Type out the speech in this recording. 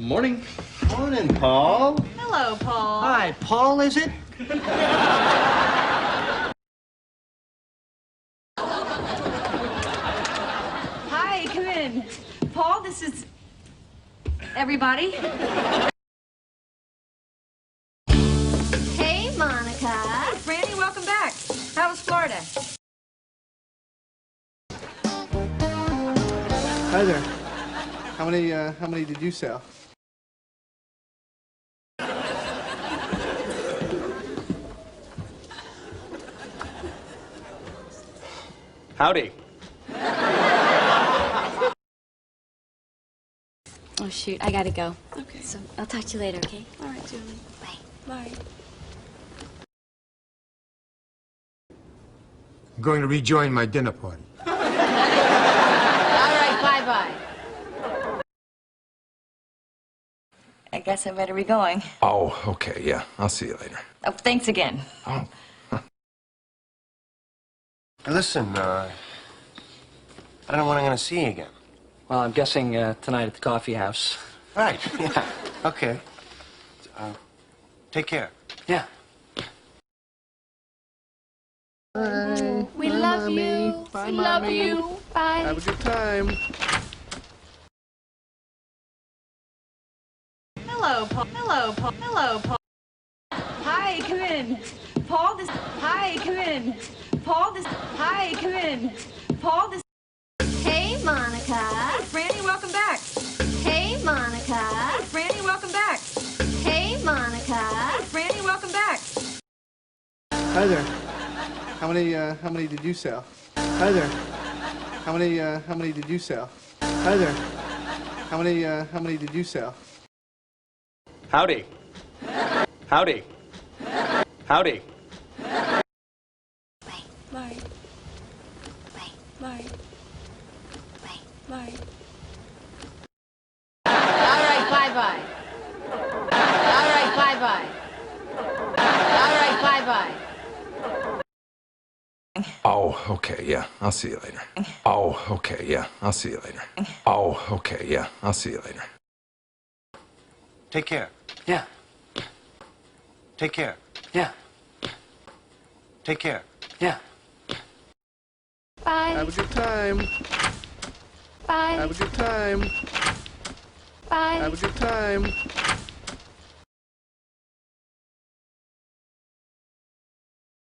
Morning. Morning, Paul. Hello, Paul. Hi, Paul, is it? Hi, come in. Paul, this is everybody. Hey, Monica. Franny, welcome back. How was Florida? Hi there. How many did you sell? Howdy. Oh, shoot, I gotta go. Okay. So I'll talk to you later, okay? All right, Julie. Bye. Bye. I'm going to rejoin my dinner party. All right, bye-bye. I guess I better be going. Oh, okay, yeah. I'll see you later. Oh, thanks again. Oh. Listen, I don't know when I'm going to see you again. Well, I'm guessing tonight at the coffee house. Right, yeah. Okay. Take care. Yeah. Bye. We Bye, love Mommy. you. Bye, We love Mommy. you. Bye. Have a good time. Hello, Paul. Hello, Paul. Hello, Paul. Hi, come in. Paul, this. Hi, come in. Paul, this. Hi, come in. Paul, this. Hey, Monica. Franny, welcome back. Hey, Monica. Franny, welcome back. Hey, Monica. Franny, welcome back. Hi there. How many did you sell? Hi there. How many did you sell? Hi there. How many did you sell? Howdy. Howdy. Howdy. Bye. Bye. Bye. Bye. Bye. Bye. All right, bye-bye. All right, bye-bye. All right, bye-bye. Oh, okay, yeah. I'll see you later. Oh, okay, yeah. I'll see you later. Oh, okay, yeah. I'll see you later. Take care. Yeah. Take care. Yeah. Take care. Yeah. Bye. Have a good time. Bye. Have a good time. Bye. Have a good time.